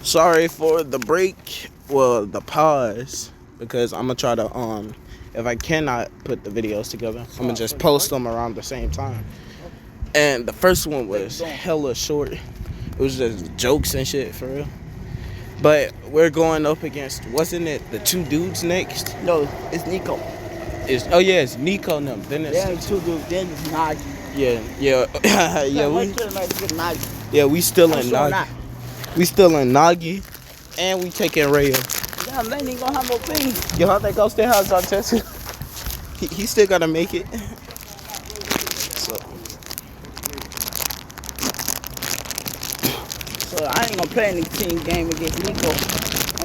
Sorry for the break, well, the pause, because I'm gonna try to if I cannot put the videos together, I'm gonna just post them around the same time. And the first one was hella short. It was just jokes and shit for real. But we're going up against, wasn't it the two dudes next? No, it's Nico. It's Nico and them. Then it's Then two dudes. Then it's Nagi. We still in Nagi. We still in Nagi, and we taking Rayo. Yeah, man, ain't gonna have no thing. Yo, how that go stay house on Tessie? He still gotta make it. So I ain't gonna play any team game against Nico.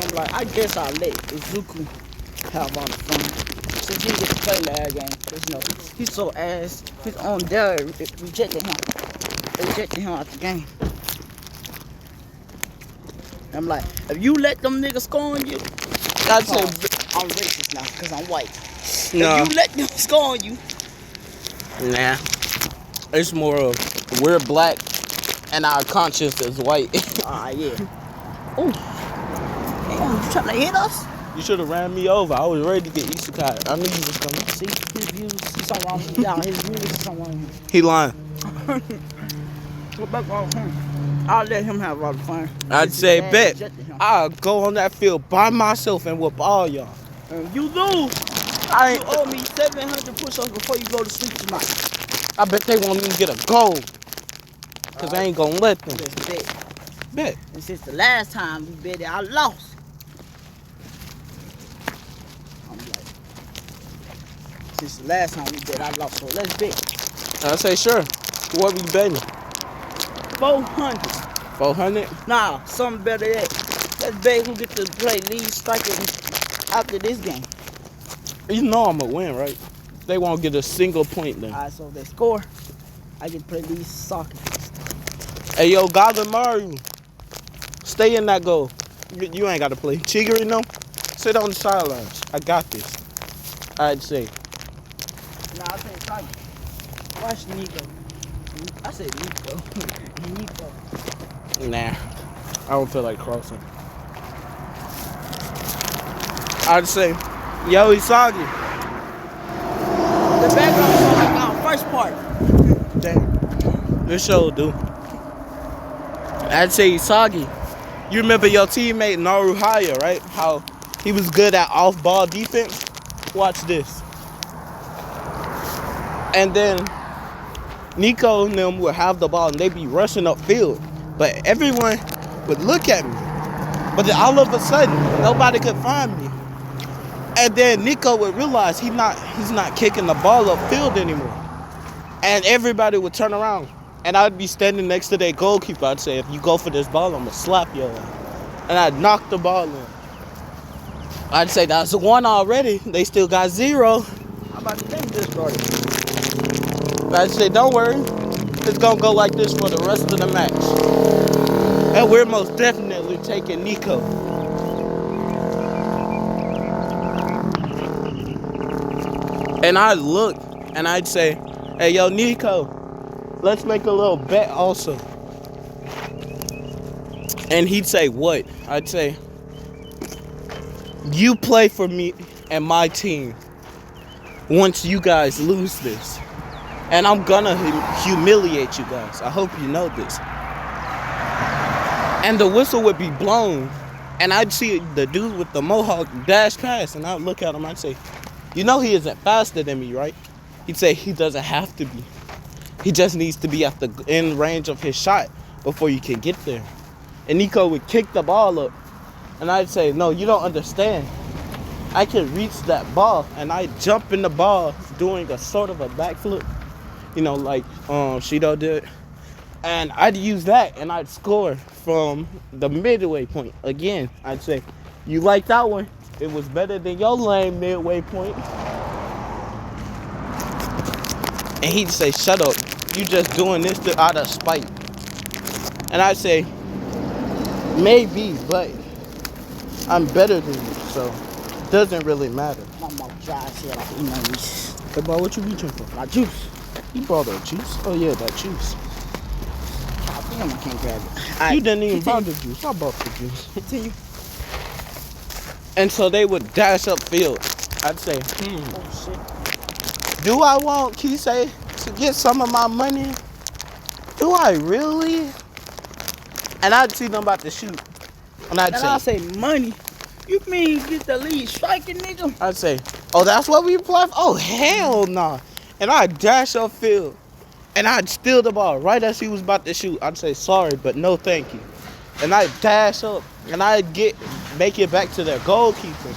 I'm like, I guess I'll let Izuku have all the fun. Since he gets to play last game. Cause, you know, he's so ass. His own dad rejected him. They rejected him out the game. I'm like, if you let them niggas score on you, I'd say I'm racist now because I'm white. No. If you let them score on you, nah. It's more of we're black and our conscience is white. Yeah. Oh, damn, you trying to hit us? You should have ran me over. I was ready to get Isekai. I knew you was coming. See, his views, see something wrong with y'all. His views, see something wrong with him. He lying. What back on him? I'll let him have all the fun. I'd say bet. I'll go on that field by myself and whoop all y'all. You lose. You owe me 700 push-ups before you go to sleep tonight. I bet they want me to get a goal. Cause I ain't gonna let them. Just Bet. And since the last time we bet it, I lost. I'm like, since the last time we bet, I lost. So let's bet. I say sure. What we betting? 400. 400? Nah, something better than that. Let's bet who get to play lead striker after this game. You know I'm gonna win, right? They won't get a single point then. Alright, so if they score, I get to play lead soccer. Hey, yo, Goblin Mario. Stay in that goal. You ain't got to play. Chigiri, no? Sit on the sidelines. I got this. I'd say. Nah, I think soccer. Watch Nico. I said Nico. Nico. Nah. I don't feel like crossing. I'd say, yo, Isagi. The background is like our first part. Damn. This show do. I'd say Isagi. You remember your teammate Naruhaya, right? How he was good at off-ball defense? Watch this. And then Nico and them would have the ball and they'd be rushing upfield. But everyone would look at me. But then all of a sudden, nobody could find me. And then Nico would realize he's not kicking the ball upfield anymore. And everybody would turn around. And I'd be standing next to their goalkeeper. I'd say, if you go for this ball, I'm going to slap your ass. And I'd knock the ball in. I'd say, that's one already. They still got 0. How about the game just started? I'd say, don't worry. It's going to go like this for the rest of the match. And we're most definitely taking Nico. And I'd look and I'd say, hey, yo, Nico, let's make a little bet also. And he'd say, what? I'd say, you play for me and my team once you guys lose this. And I'm gonna humiliate you guys. I hope you know this. And the whistle would be blown. And I'd see the dude with the mohawk dash past. And I'd look at him, I'd say, you know he isn't faster than me, right? He'd say he doesn't have to be. He just needs to be at the end range of his shot before you can get there. And Nico would kick the ball up. And I'd say, no, you don't understand. I can reach that ball. And I'd jump in the ball doing a sort of a backflip. You know, like Shido did. And I'd use that and I'd score from the midway point. Again, I'd say, you like that one? It was better than your lame midway point. And he'd say, shut up. You just doing this out of spite. And I'd say, maybe, but I'm better than you, so it doesn't really matter. My mouth dry as hell like eating Hey, boy, what you reaching for? my juice. You brought that juice? Oh, yeah, that juice. Damn, I can't grab it. You didn't even buy Continue. the juice. I bought the juice. Continue. And so they would dash up field. I'd say, Oh shit. do I want Kisei to get some of my money? Do I really? And I'd see them about to shoot. And And I'll say money. You mean get the lead striking, nigga? I'd say, oh, that's what we play for? Oh, hell nah. And I'd dash up field. And I'd steal the ball right as he was about to shoot. I'd say, sorry, but no thank you. And I'd dash up. And I'd make it back to their goalkeeper.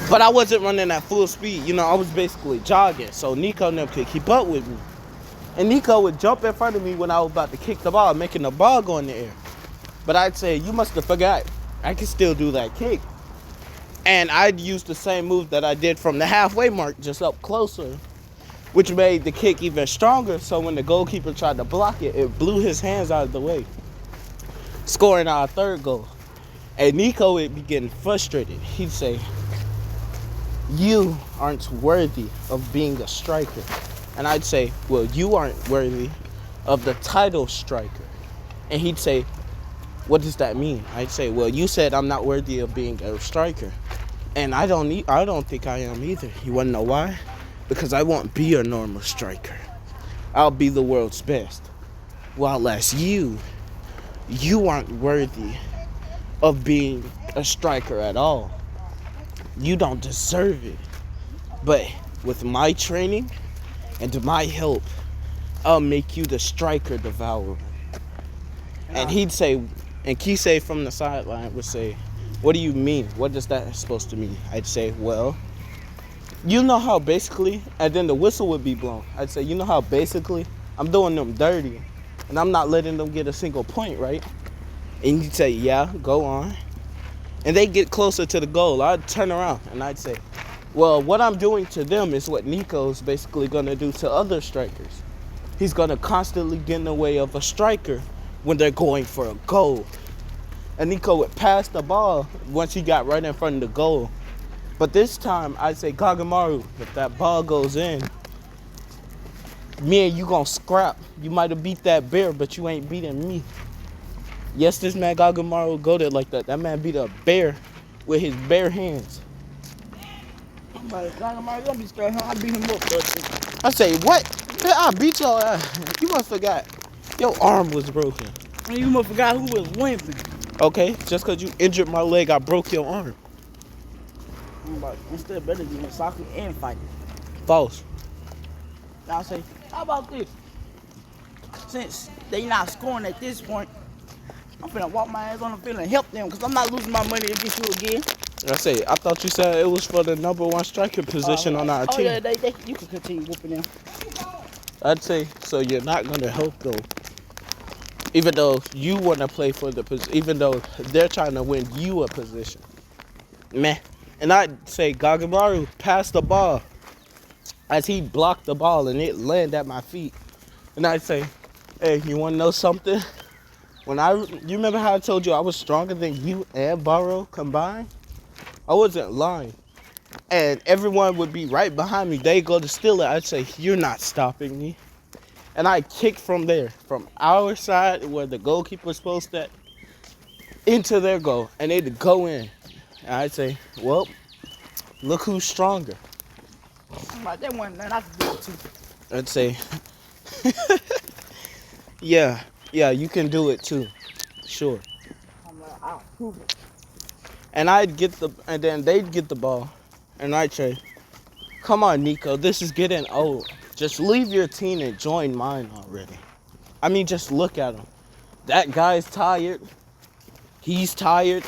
But I wasn't running at full speed. You know, I was basically jogging. So Nico never could keep up with me. And Nico would jump in front of me when I was about to kick the ball, making the ball go in the air. But I'd say, you must have forgot. I can still do that kick. And I'd use the same move that I did from the halfway mark, just up closer, which made the kick even stronger. So when the goalkeeper tried to block it, it blew his hands out of the way, scoring our third goal. And Nico would be getting frustrated. He'd say, you aren't worthy of being a striker. And I'd say, well, you aren't worthy of the title striker. And he'd say, what does that mean? I'd say, well, you said I'm not worthy of being a striker. And I don't think I am either. You wanna know why? Because I won't be a normal striker. I'll be the world's best. While as you aren't worthy of being a striker at all. You don't deserve it. But with my training and my help, I'll make you the striker devourer. And he'd say, and Kisei from the sideline would say, what do you mean? What does that supposed to mean? I'd say, well, you know how basically, and then the whistle would be blown. I'd say, you know how basically I'm doing them dirty and I'm not letting them get a single point, right? And you'd say, yeah, go on. And they get closer to the goal. I'd turn around and I'd say, well, what I'm doing to them is what Nico's basically gonna do to other strikers. He's gonna constantly get in the way of a striker when they're going for a goal. And Nico would pass the ball once he got right in front of the goal. But this time, I'd say, Kagamaru, if that ball goes in, me and you gonna scrap. You might have beat that bear, but you ain't beating me. Yes, this man Kagamaru go there like that. That man beat a bear with his bare hands. Kagamaru, don't be scared. I beat him up, bro. I say, what? Man, I beat your ass. You must forgot. Your arm was broken. And you must forgot who was limping. Okay, just because you injured my leg, I broke your arm. It's still better than soccer and fighting. False. Now I say, how about this? Since they not scoring at this point, I'm finna walk my ass on the field and help them because I'm not losing my money against you again. I say, I thought you said it was for the number one striker position on our team. Oh yeah, you can continue whooping them. I'd say, so you're not going to help them. Even though you want to play for the position, even though they're trying to win you a position. Meh. And I'd say, Kagamaru passed the ball as he blocked the ball and it landed at my feet. And I'd say, hey, you want to know something? You remember how I told you I was stronger than you and Baro combined? I wasn't lying. And everyone would be right behind me. They go to steal it. I'd say, you're not stopping me. And I kick from there, from our side where the goalkeeper's supposed to, into their goal. And it'd go in. And I'd say, well, look who's stronger. That one, man, I can do it too. I'd say, yeah, you can do it too. Sure. I'm like, I'll prove it. And then they'd get the ball. And I'd say, come on, Nico, this is getting old. Just leave your team and join mine already. I mean, just look at him. That guy's tired. He's tired.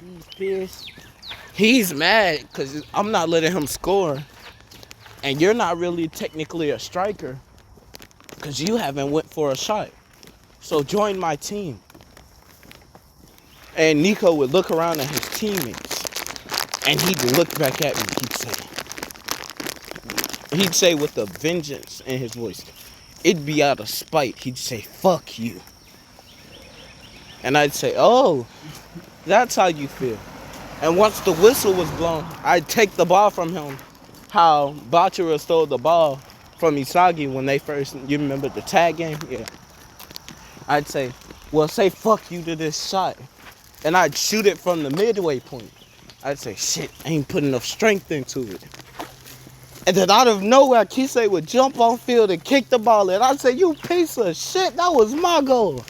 He's pissed. He's mad because I'm not letting him score. And you're not really technically a striker because you haven't went for a shot. So join my team. And Nico would look around at his teammates. And he'd look back at me. He'd say with a vengeance in his voice. It'd be out of spite. He'd say, fuck you. And I'd say, oh, that's how you feel. And once the whistle was blown, I'd take the ball from him. How Bachira stole the ball from Isagi when they first, you remember the tag game? Yeah. I'd say, well, say fuck you to this shot. And I'd shoot it from the midway point. I'd say, shit, I ain't put enough strength into it. And then out of nowhere, Kisei would jump on field and kick the ball. And I'd say, you piece of shit, that was my goal.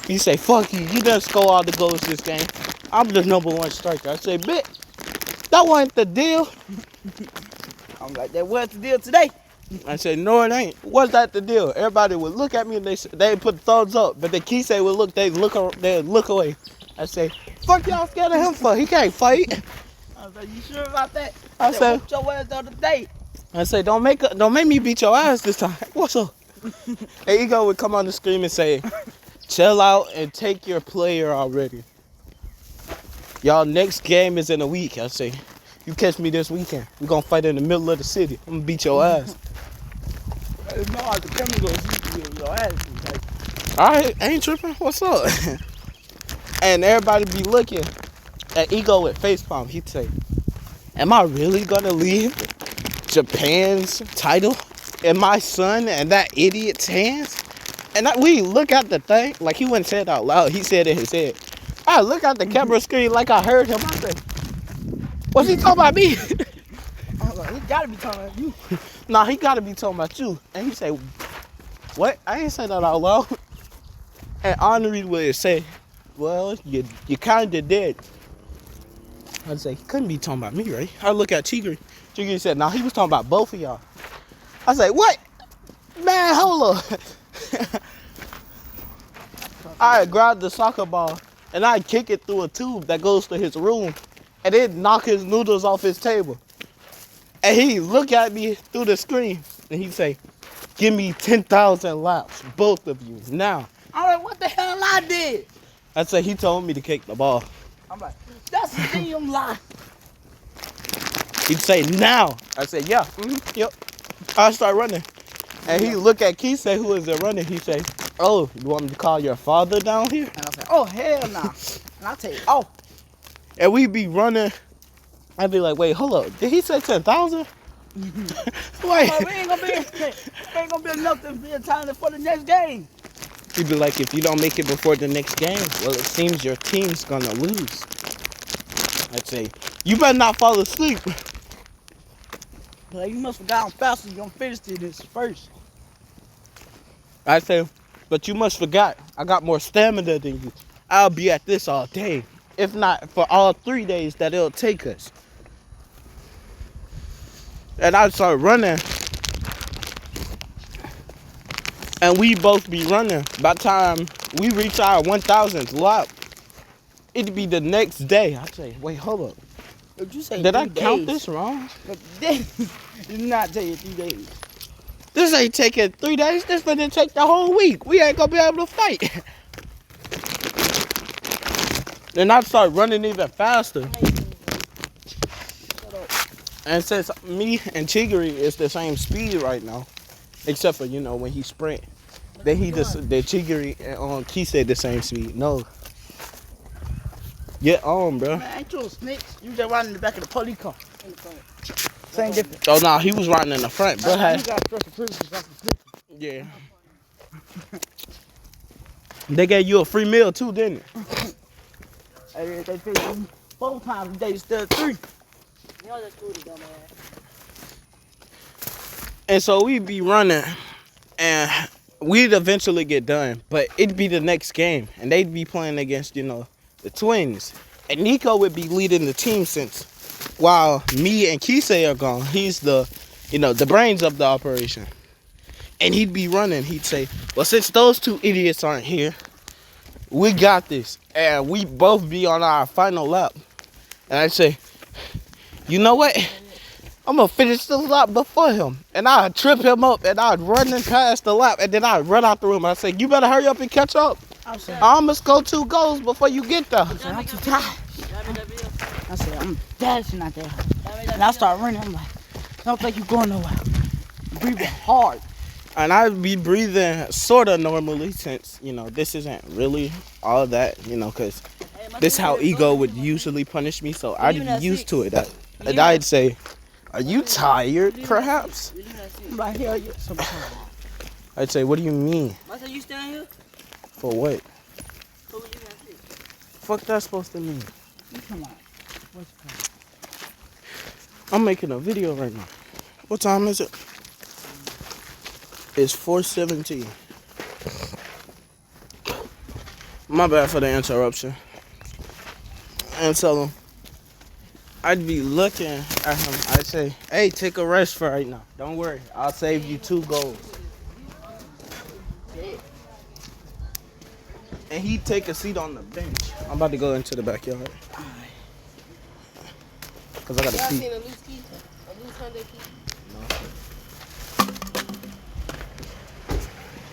He say, fuck you, you done score all the goals this game. I'm the #1 striker. I say, bitch, that wasn't the deal. I'm like, that was the deal today. I said, no, it ain't. Was that the deal? Everybody would look at me and they put thumbs up. But the Kisei would look, they'd look away. I say, fuck y'all scared of him for? He can't fight. I was like, you sure about that? I said, whooped your ass the other day. I say, don't make me beat your ass this time. What's up? And Ego would come on the screen and say, chill out and take your player already. Y'all next game is in a week. I say, you catch me this weekend. We're gonna fight in the middle of the city. I'm gonna beat your ass. No, I can go see your ass. Alright, I ain't tripping. What's up? And everybody be looking at Ego with facepalm. He'd say, am I really gonna leave Japan's title in my son and that idiot's hands? And we look at the thing, like he wouldn't say it out loud. He said it in his head. I look at the camera screen like I heard him. I said, what's he talking about me? I was like, he gotta be talking about you. Nah, he gotta be talking about you. And he said, what? I ain't say that out loud. And Henri would say, well, you kinda did. I'd say, he couldn't be talking about me, right? I look at Chigiri. Chigiri said, nah, he was talking about both of y'all. I say, what? Man, hold up. I grabbed the soccer ball and I kick it through a tube that goes to his room and it knock his noodles off his table. And he look at me through the screen and he say, give me 10,000 laps, both of you, now. I'm like, what the hell I did? I say, he told me to kick the ball. I'm like, that's a damn lie. He'd say, now. I said, yeah, yep. I start running. And he look at Kisei, who is running. He say, oh, you want me to call your father down here? And I was like, oh, hell nah. And I take off. And we be running. I'd be like, wait, hold up. Did he say 10,000? Wait. We ain't gonna be enough to be in time for the next game. He'd be like, if you don't make it before the next game, well, it seems your team's gonna lose. I'd say, you better not fall asleep. Like, you must have forgot how fast you're gonna finish this first. I say, but you must forgot, I got more stamina than you. I'll be at this all day. If not for all 3 days that it'll take us. And I'd start running. And we both be running. By the time we reach our 1,000th lap, it'd be the next day. I'd say, wait, hold up. If you say Did I 3 count days, this wrong? But this did not take 3 days. This ain't taking 3 days. This finna take the whole week. We ain't gonna be able to fight. Then I'd start running even faster. And since me and Chigiri is the same speed right now, except for, you know, when he sprint, then the Chigiri and Kisei the same speed. No. Get on, bro. Man, ain't you a snitch? You just riding in the back of the police car. Same difference. Oh, no, he was riding in the front, bro. You got special privileges. Yeah. They gave you a free meal too, didn't it? They feed you 4 times a day instead of 3. You know that's cool, dumbass. And so we'd be running, and we'd eventually get done, but it'd be the next game, and they'd be playing against, you know, the twins. And Nico would be leading the team since while me and Kisei are gone, he's the, you know, the brains of the operation. And he'd be running. He'd say, well, since those 2 idiots aren't here, we got this. And we both be on our final lap. And I'd say, you know what? I'm going to finish this lap before him. And I'd trip him up and I'd run in past the lap. And then I'd run out the room. I'd say, you better hurry up and catch up. I almost go 2 goals before you get there. I'm too tired. I said, I'm dashing out there. And I start running. I'm like, I don't think you're going nowhere. Breathing hard. And I'd be breathing sort of normally since, you know, this isn't really all that, you know, because this is how ego would usually punish me. So I'd be used to it. And I'd say, are you tired, perhaps? I'm like, hell yeah, sometimes. I'd say, what do you mean? I said you stand here? For what? Who would you gonna see? Fuck that supposed to mean? You come on. What's it called? I'm making a video right now. What time is it? It's 4:17. My bad for the interruption. And so I'd be looking at him. I'd say, hey, take a rest for right now. Don't worry. I'll save you 2 goals. And he'd take a seat on the bench. I'm about to go into the backyard. Because I got to Y'all pee. seen a loose key? A loose Sunday key?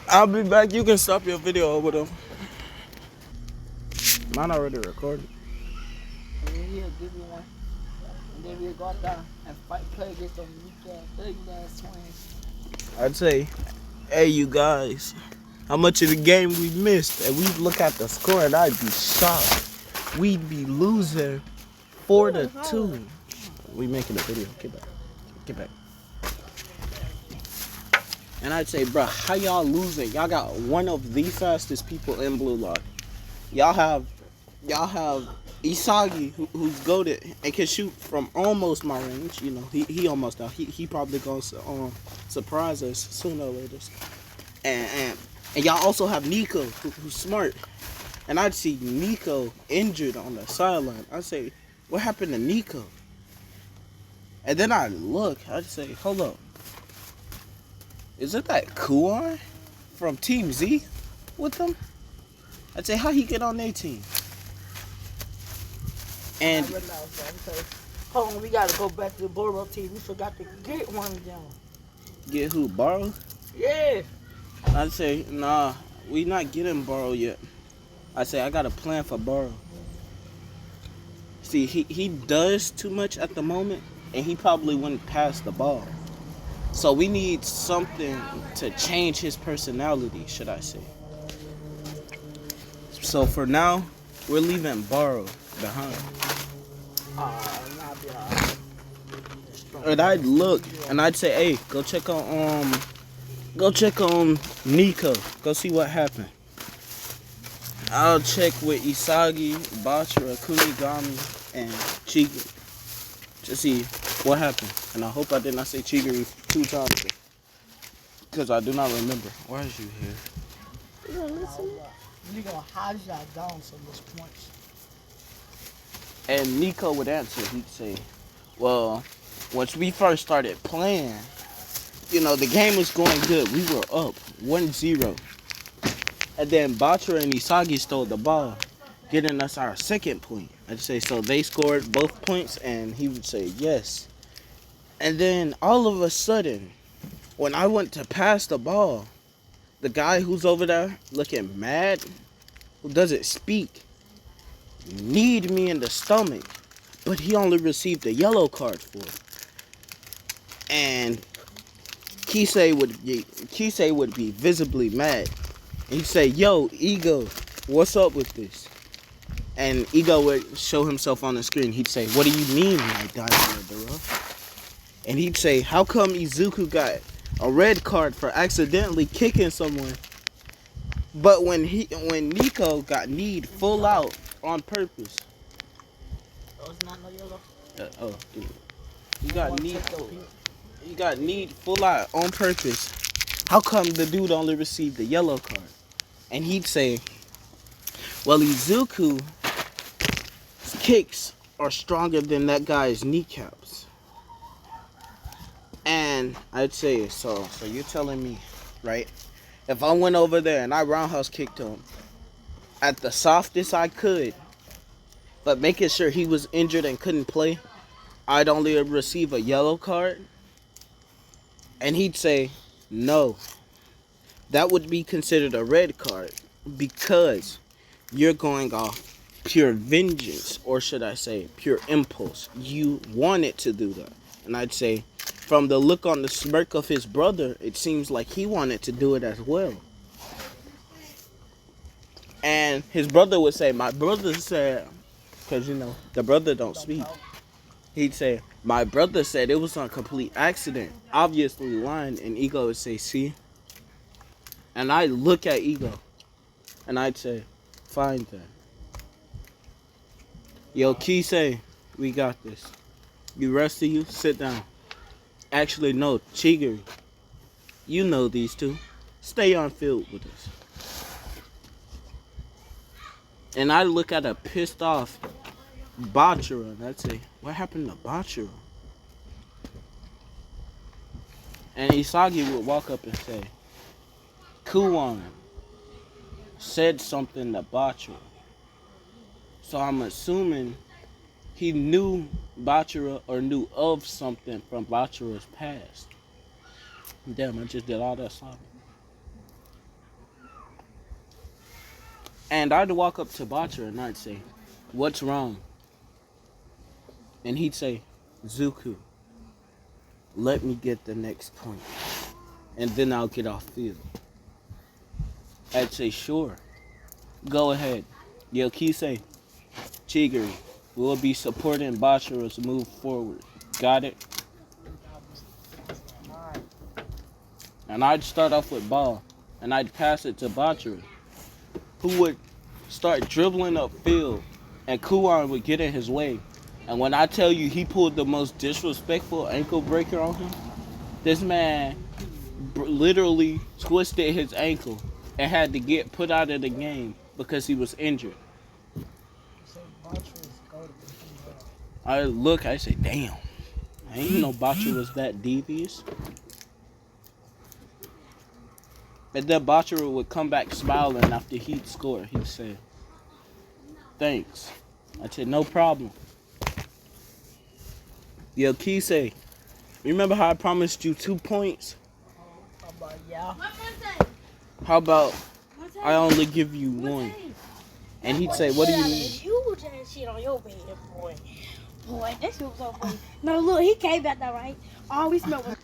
I'll be back. You can stop your video over there. Mine already recorded. And then he'll give you one. And then we'll go out there and play against them weak ass, big ass swings. I'd say, hey, you guys, how much of the game we missed? And we'd look at the score and I'd be shocked. We'd be losing 4-2. We making a video. Get back. Get back. And I'd say, bro, how y'all losing? Y'all got one of the fastest people in Blue Lock. Y'all have Isagi, who's goated and can shoot from almost my range. You know, he almost out. He probably gonna surprise us sooner or later. And y'all also have Nico, who's smart. And I'd see Nico injured on the sideline. I'd say, what happened to Nico? And then I'd look. I'd say, hold up. Is it that Kuan from Team Z with them? I'd say, how he get on their team? And I realized that because, hold on, we gotta go back to the Boro team. We forgot to get one of them. get who? Borrow? Yeah. I'd say, nah, we not getting Borrow yet. I'd say, I got a plan for Borrow. See, he does too much at the moment, and he probably wouldn't pass the ball. So we need something to change his personality, should I say. So for now, we're leaving Borrow behind. Not be alright. And I'd look and I'd say, hey, go check on Nico. Go see what happened. I'll check with Isagi, Bachira, Kunigami, and Chigiri to see what happened. And I hope I did not say Chigiri 2 times because I do not remember. Why is you here? You're gonna hide y'all down so much points. And Nico would answer. He'd say, well, once we first started playing, you know, the game was going good. We were up 1-0. And then Bachira and Isagi stole the ball, getting us our 2nd point. I'd say, so they scored both points, and he would say, yes. And then all of a sudden, when I went to pass the ball, the guy who's over there looking mad, who doesn't speak, kneed me in the stomach, but he only received a yellow card for it. And Kisei would be visibly mad. He'd say, yo, Ego, what's up with this? And Ego would show himself on the screen. He'd say, what do you mean, my Daimyo? And he'd say, how come Izuku got a red card for accidentally kicking someone, but when Nico got kneed full out on purpose? Oh, it's not no yellow. Dude. You got kneed full out on purpose. How come the dude only received the yellow card? And he'd say, well, Izuku's kicks are stronger than that guy's kneecaps. And I'd say, so you're telling me, right? If I went over there and I roundhouse kicked him at the softest I could, but making sure he was injured and couldn't play, I'd only receive a yellow card? And he'd say, no, that would be considered a red card because you're going off pure vengeance, or should I say pure impulse. You wanted to do that. And I'd say, from the look on the smirk of his brother, it seems like he wanted to do it as well. And his brother would say, my brother said, because, you know, the brother don't speak. He'd say, my brother said it was on complete accident. Obviously lying. And Ego would say, see, And I'd look at Ego. And I'd say, fine then. Yo, Kisei, we got this. You rest of you, sit down. Actually, no, Chigiri. You know these two. Stay on field with us. And I'd look at a pissed off Bachira and I'd say, what happened to Bachira? And Isagi would walk up and say, Kuwan said something to Bachira. So I'm assuming he knew Bachira or knew of something from Bachira's past. Damn, I just did all that sobbing. And I'd walk up to Bachira and I'd say, what's wrong? And he'd say, Zuku, let me get the next point. And then I'll get off field. I'd say, sure. Go ahead. Yo, Kisei, Chigiri, we'll be supporting Bachira's move forward. Got it? And I'd start off with ball. And I'd pass it to Bachira, who would start dribbling upfield. And Kuwan would get in his way. And when I tell you he pulled the most disrespectful ankle breaker on him, this man literally twisted his ankle and had to get put out of the game because he was injured. I look, I say, damn, I didn't know Bachira was that devious. And then Bachira would come back smiling after he'd score. He'd say, thanks. I said, no problem. Yo, Kisei, remember how I promised you 2 points? Yeah. How about I only give you 1? And he'd say, what do you mean? You just shit on your bed, boy. Boy, that shit was so funny. No, look, he came back there, right? All we smelled was...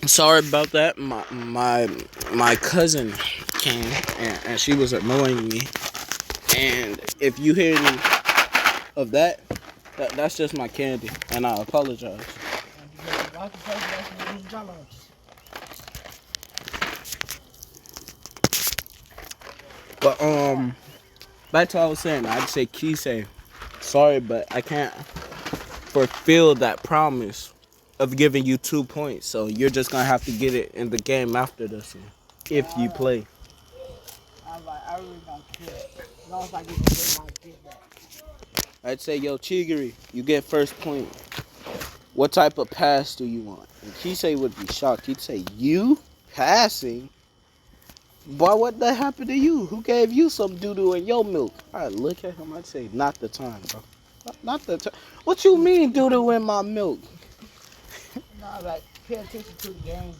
Sorry about that. My cousin came and she was annoying me. And if you hear any of that, that's just my candy. And I apologize. But back to what I was saying, I'd say Kisei, sorry, but I can't fulfill that promise of giving you 2 points. So you're just gonna have to get it in the game after this one, if you play. I really don't care. As long as I get my get back. I'd say, yo, Chigiri, you get first point. What type of pass do you want? And Kisei would be shocked. He'd say, you passing? Boy, what the happened to you? Who gave you some doo-doo in your milk? I'd look at him, I'd say, not the time, bro. Not the time. What you mean doo-doo in my milk? No, like, pay attention to the game.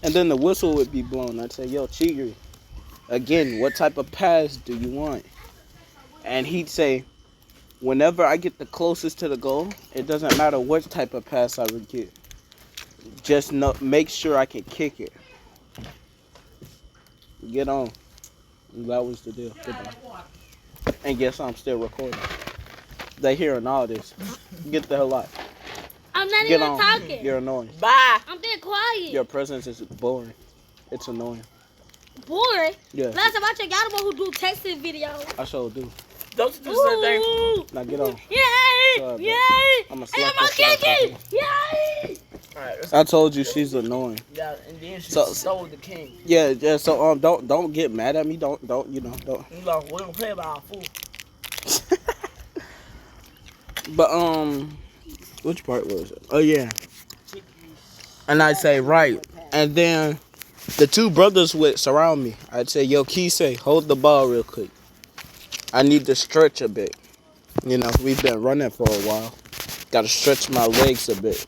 And then the whistle would be blown. I'd say, yo, Chigiri, again, what type of pass do you want? And he'd say, whenever I get the closest to the goal, it doesn't matter what type of pass I would get. Just make sure I can kick it. Get on. That was the deal. Goodbye. And guess I'm still recording. They hearing all this. Get the hell out. I'm not Get even on. talking. You're annoying. Bye. I'm being quiet. Your presence is boring. It's annoying. Boring? Yeah. Last time I checked, y'all the one who do texting videos. I sure do. Don't you do the same thing? Ooh. Now get on. Yay! Sorry, Yay! I'ma And slap I'm this shit out kicking! of Yay! Alright, I told you she's annoying. yeah, and then she So- stole the king. Yeah. So don't get mad at me. Don't. You know, we don't play about our food. But which part was it? Oh yeah. And I'd say right, and then the 2 brothers would surround me. I'd say, yo, Kisei, hold the ball real quick. I need to stretch a bit. You know, we've been running for a while. Got to stretch my legs a bit.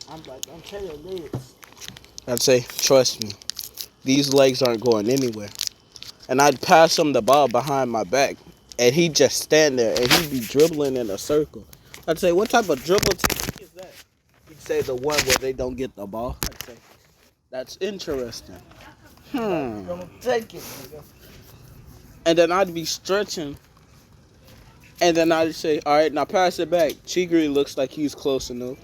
I'm like, don't tell your legs. I'd say, trust me, these legs aren't going anywhere. And I'd pass him the ball behind my back, and he'd just stand there, and he'd be dribbling in a circle. I'd say, what type of dribble technique is that? He'd say the one where they don't get the ball. I'd say, that's interesting. Don't take it, nigga. And then I'd be stretching, and then I'd say, all right, now pass it back. Chigiri looks like he's close enough.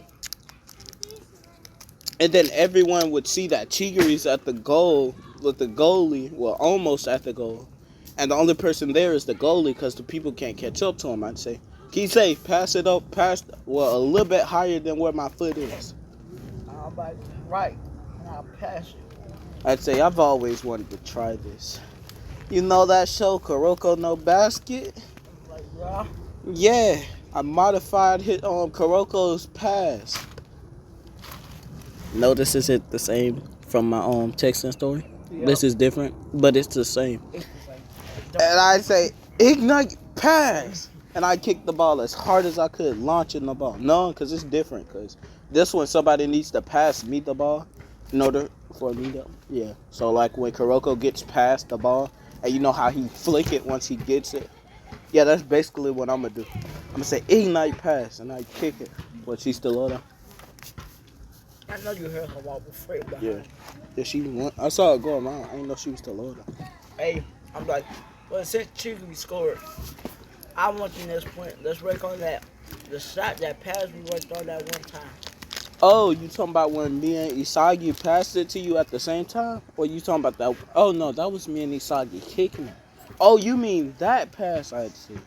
And then everyone would see that Chigiri's at the goal with the goalie, well, almost at the goal. And the only person there is the goalie because the people can't catch up to him, I'd say. He'd say, pass it up, well, a little bit higher than where my foot is. I'm like, right. And I'll pass it. I'd say, I've always wanted to try this. You know that show, Kuroko no Basket? I'm like, yeah. Yeah, I modified Kuroko's pass. No, this isn't the same from my texting story. Yep. This is different, but it's the same. It's the same. And I say, ignite, pass. And I kick the ball as hard as I could, launching the ball. No, because it's different. Because this one, somebody needs to pass me the ball in order for me to, yeah. So like when Kuroko gets past the ball, and you know how he flick it once he gets it? Yeah, that's basically what I'm going to do. I'm going to say, ignite, pass, and I kick it. But she's still low down. I know you heard her walk before. Yeah. Yeah, she won. I saw her go around. I didn't know she was still low down. Hey, I'm like, well, since Chigiri scored, I want you next point. Let's work on that. The shot, that pass we worked on that one time. Oh, you talking about when me and Isagi passed it to you at the same time? Or you talking about that? Oh, no, that was me and Isagi kicking it. Oh, you mean that pass I had seen.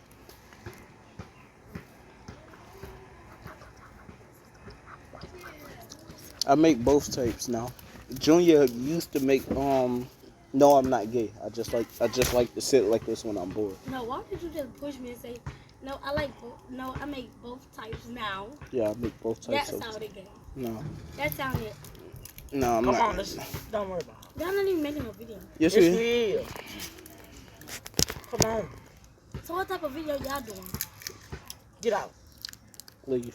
I make both types now. Junior used to make no, I'm not gay. I just like to sit like this when I'm bored. No, why did you just push me and say no? I like both. No, I make both types now. Yeah, I make both types. That's how it goes. No. That sounded. No, I'm Come not. on, don't worry about it. Y'all not even making a video. Yes, Yes, we. we will. Come on, So what type of video y'all doing? get out. Leave.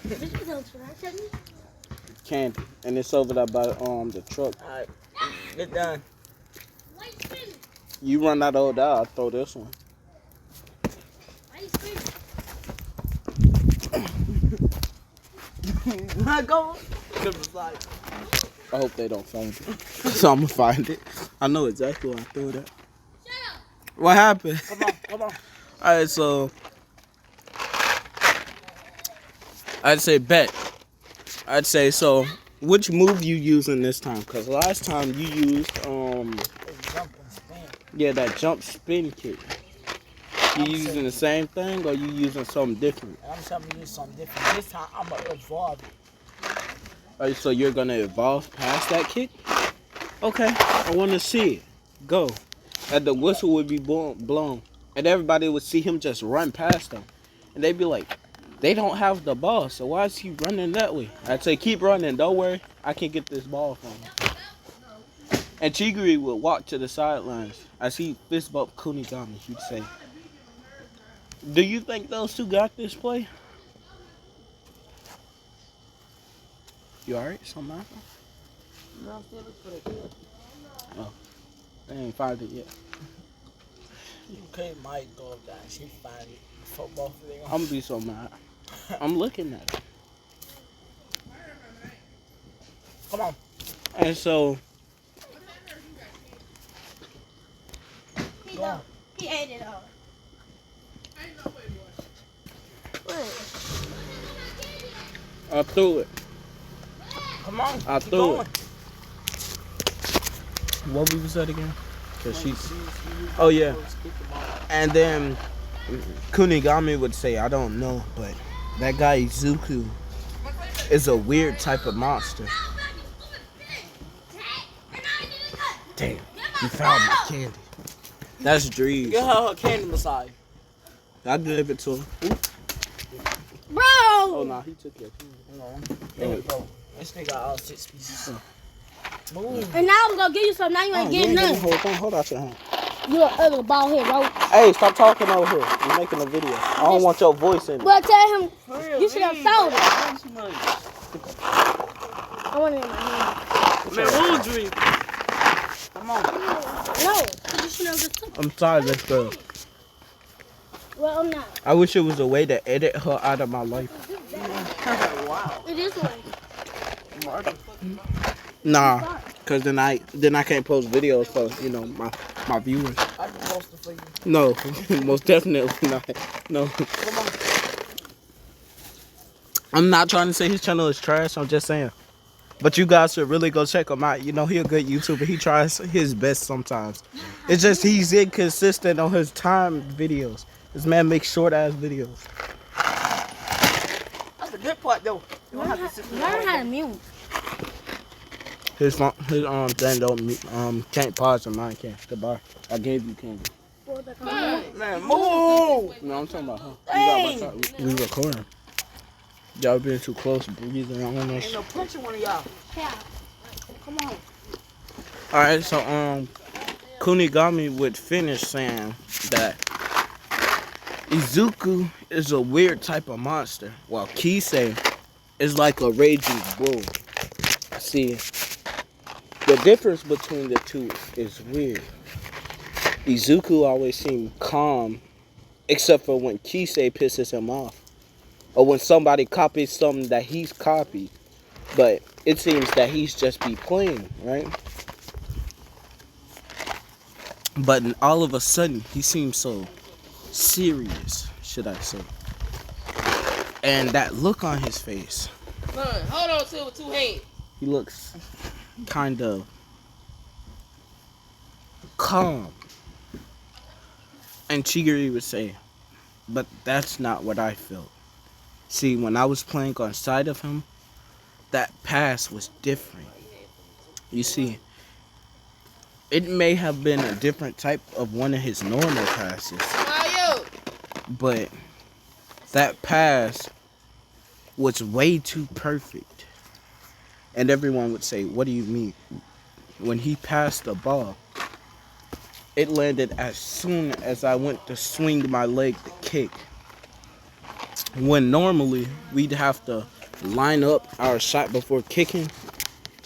Did you tell me? Candy, and it's over there by the truck. All right, get done. You run that old out, I'll throw this one. Not going. Like, I hope they don't find it. So I'm gonna find it. I know exactly where I threw it at. What happened? come on. Alright, so I'd say bet. I'd say so. Which move you using this time? Cause last time you used yeah, that jump spin kick. You using the same thing or you using something different? I'm telling you something different. This time I'm gonna evolve it. Alright, so you're gonna evolve past that kick? Okay, I wanna see it. Go. And the whistle would be blown. And everybody would see him just run past them. And they'd be like, they don't have the ball, so why is he running that way? I'd say, keep running, don't worry. I can get this ball from him. And Chigiri would walk to the sidelines. As he fist bump Kunigami, he'd say, do you think those two got this play? You alright? Something happened? No, I'm still looking for the kid. Oh, they ain't found it yet. Okay, might go up there and she find it. Football thing. I'm gonna be so mad. I'm looking at it. Come on. And so, He ate it all. I threw it. Come on. I keep threw going. it. What we said again? Cause she's. Oh yeah. And then Kunigami would say, I don't know, but that guy Izuku is a weird type of monster. Damn, you found my candy. That's Drees. Get her candy Messiah. I gave it to him. Bro! Oh no, he took your candy. Bro, this nigga got all 6 pieces. Move. And now I'm gonna give you some. Now you ain't getting none. Hold out your hand. You an ugly bald head, bro. Hey, stop talking over here. We're making a video. I don't want your voice in it. But tell him Real, you should have sold it. I want it in my hand. Man, who's dream? Come on. No, you should have just took it. I'm sorry, this girl. Well, I'm not. I wish it was a way to edit her out of my life. Wow. It is one. Nah, cause then I can't post videos for my viewers. I can post it for you. No, most definitely not. No. Come on. I'm not trying to say his channel is trash. I'm just saying. But you guys should really go check him out. You know, he a good YouTuber. He tries his best sometimes. It's just he's inconsistent on his time videos. This man makes short ass videos. That's the good part though. You don't Learn have to sit through the how whole to thing. mute. His thing don't can't pause and mine can. Goodbye. I gave you candy. Man, move! No, I'm talking about her. Hey! We recording. Y'all being too close, breathing on Ain't us. no punching one of y'all. Yeah. Come on. Alright, so Kunigami would finish saying that Izuku is a weird type of monster, while Kisei is like a raging bull. See, the difference between the two is weird. Izuku always seemed calm, except for when Kisei pisses him off, or when somebody copies something that he's copied. But it seems that he's just be playing, right? But all of a sudden, he seems so serious, should I say. And that look on his face, Son, hold on to it with 2 hands. he looks kind of calm. And Chigiri would say, but that's not what I felt. See, when I was playing on side of him, that pass was different. You see, it may have been a different type of one of his normal passes, Mario! but that pass was way too perfect. And everyone would say, what do you mean? When he passed the ball, it landed as soon as I went to swing my leg to kick. When normally we'd have to line up our shot before kicking,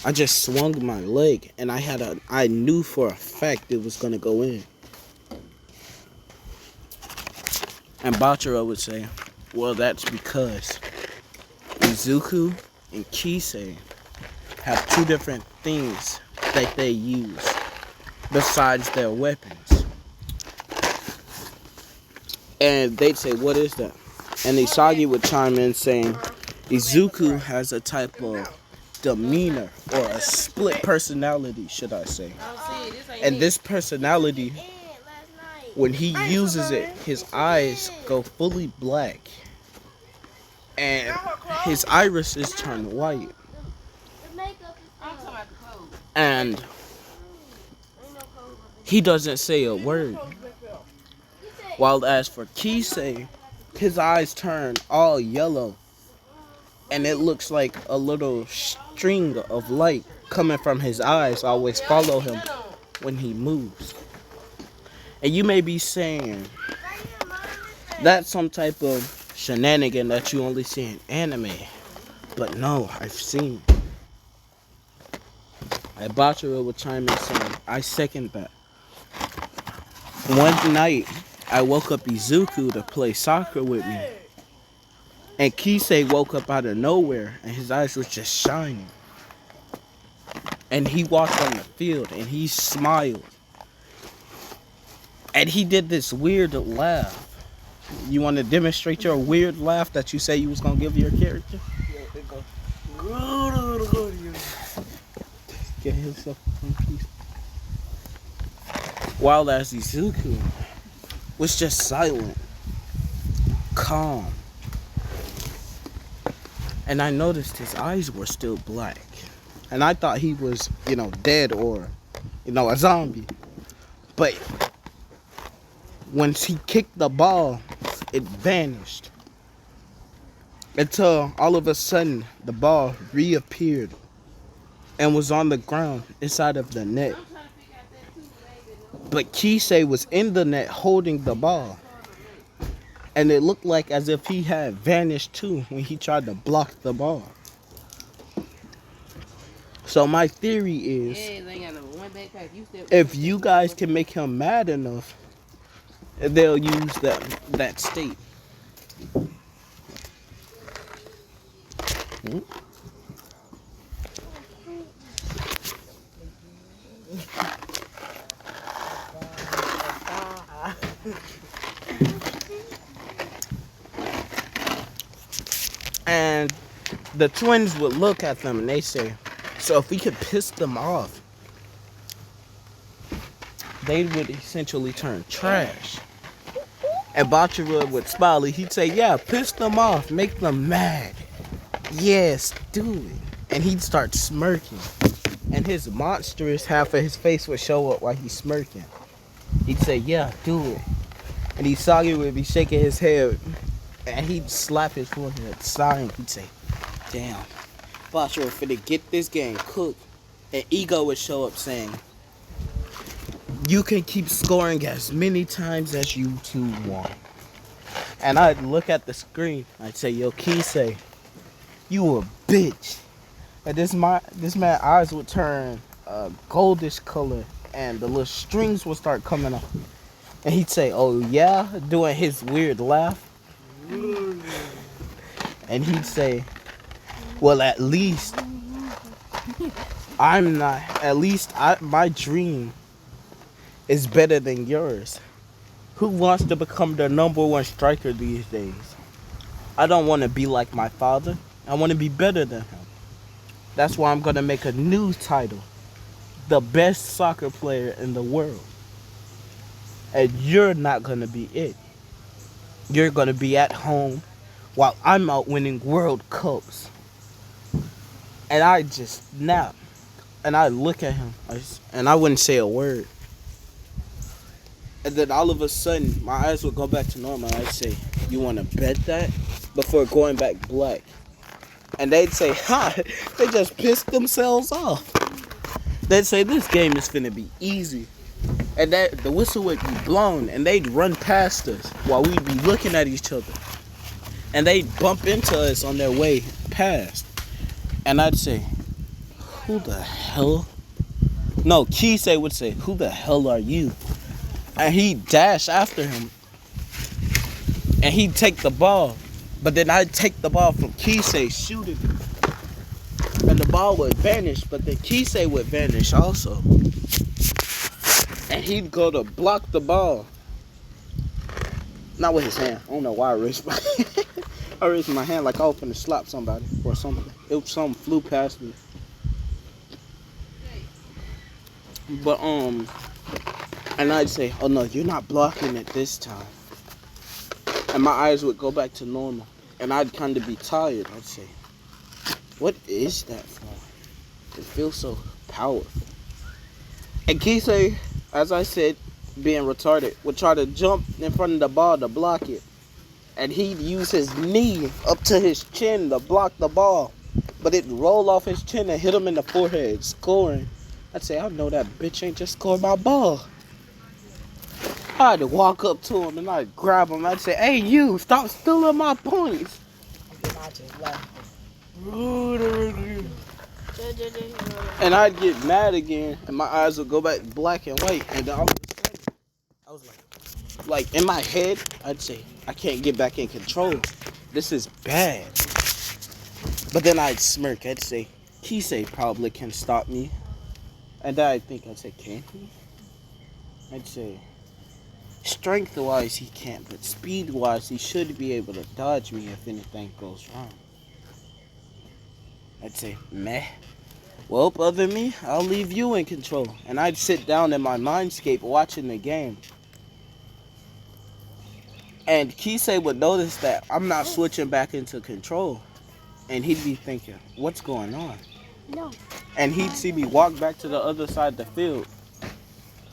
I just swung my leg and I knew for a fact it was gonna go in. And Bachiro would say, well, that's because Izuku and Kisei have two different things that they use besides their weapons. And they'd say, what is that? And Isagi would chime in saying, Izuku has a type of demeanor, or a split personality, should I say. And this personality, when he uses it, his eyes go fully black. And his irises turn white. And he doesn't say a word. While as for Kisei, his eyes turn all yellow. And it looks like a little string of light coming from his eyes always follow him when he moves. And you may be saying, that's some type of shenanigan that you only see in anime. But no, I've seen. Bachiro would chime in saying, I second that. One night, I woke up Izuku to play soccer with me. And Kisei woke up out of nowhere and his eyes was just shining. And he walked on the field and he smiled. And he did this weird laugh. You want to demonstrate your weird laugh that you say you was going to give your character? Yeah, it goes. Get himself one piece. While as Izuku was just silent, calm. And I noticed his eyes were still black. And I thought he was, dead or, a zombie. But once he kicked the ball, it vanished. Until all of a sudden, the ball reappeared and was on the ground inside of the net. But Kisei was in the net holding the ball. And it looked like as if he had vanished too when he tried to block the ball. So my theory is, if you guys can make him mad enough, they'll use that state. And the twins would look at them and they say, so if we could piss them off, they would essentially turn trash. And Bachira with Smiley, he'd say, yeah, piss them off, make them mad. Yes, do it. And he'd start smirking. And his monstrous half of his face would show up while he's smirking. He'd say, yeah, do it. And Isagi would be shaking his head. And he'd slap his forehead, sighing. He'd say, damn, Bachira finna get this game cooked. And Ego would show up saying, you can keep scoring as many times as you two want. And I'd look at the screen. I'd say, yo, Kisei, you a bitch. And this man's eyes would turn goldish color and the little strings would start coming off. And he'd say, oh yeah, doing his weird laugh. And he'd say, well, at least my dream is better than yours. Who wants to become the #1 striker these days? I don't want to be like my father. I want to be better than him. That's why I'm going to make a new title. The best soccer player in the world. And you're not going to be it. You're going to be at home while I'm out winning World Cups. And I just snap. And I look at him. And I wouldn't say a word. And then all of a sudden, my eyes would go back to normal. I'd say, you want to bet that? Before going back black. And they'd say, ha, they just pissed themselves off. They'd say, this game is finna be easy. And the whistle would be blown, and they'd run past us while we'd be looking at each other. And they'd bump into us on their way past. And I'd say, who the hell? No, Kisei would say, who the hell are you? And he'd dash after him. And he'd take the ball. But then I'd take the ball from Kisei, shoot it. And the ball would vanish, but then Kisei would vanish also. And he'd go to block the ball. Not with his hand. I don't know why I raised my hand like I was finna slap somebody or something. Something flew past me. But and I'd say, oh no, you're not blocking it this time. And my eyes would go back to normal. And I'd kind of be tired. I'd say, what is that for? It feels so powerful. And Kisei, as I said, being retarded, would try to jump in front of the ball to block it. And he'd use his knee up to his chin to block the ball. But it'd roll off his chin and hit him in the forehead, scoring. I'd say, I know that bitch ain't just scored my ball. I'd walk up to him and I'd grab him. I'd say, hey, you, stop stealing my points. And I just laugh. And I'd get mad again, and my eyes would go back black and white. And then all of a sudden, I was like in my head, I'd say, I can't get back in control. This is bad. But then I'd smirk. I'd say, Kisei probably can stop me. And then I'd say, can he? I'd say, strength-wise, he can't, but speed-wise, he should be able to dodge me if anything goes wrong. I'd say, meh. Well, other than me, I'll leave you in control. And I'd sit down in my mindscape watching the game. And Kisei would notice that I'm not switching back into control. And he'd be thinking, what's going on? No. And he'd see me walk back to the other side of the field,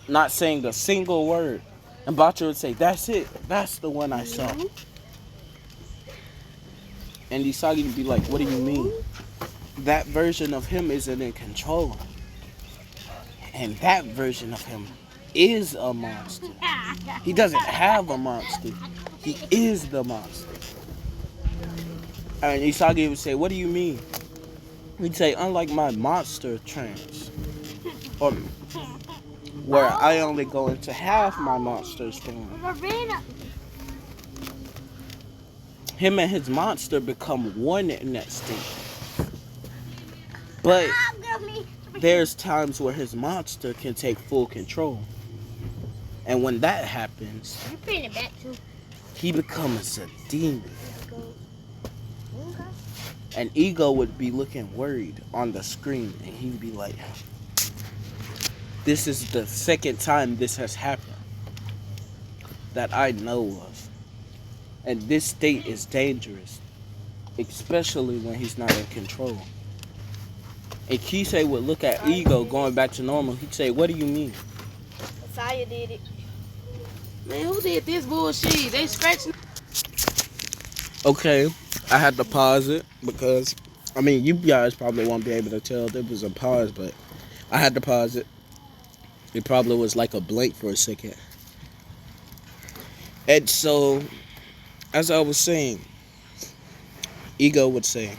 not saying a single word. And Bacho would say, that's it. That's the one I saw. And Isagi would be like, what do you mean? That version of him isn't in control. And that version of him is a monster. He doesn't have a monster. He is the monster. And Isagi would say, what do you mean? He'd say, unlike my monster trance, or where I only go into half my monster's form, him and his monster become one in that state. But there's times where his monster can take full control. And when that happens, he becomes a demon. And Ego would be looking worried on the screen, and he'd be like, this is the second time this has happened that I know of. And this state is dangerous, especially when he's not in control. And Kisei would look at Ego going back to normal. He'd say, what do you mean? Saya did it. Man, who did this bullshit? They scratching. Okay, I had to pause it because, I mean, you guys probably won't be able to tell there was a pause, but I had to pause it. It probably was like a blank for a second. And so, as I was saying, Ego would say,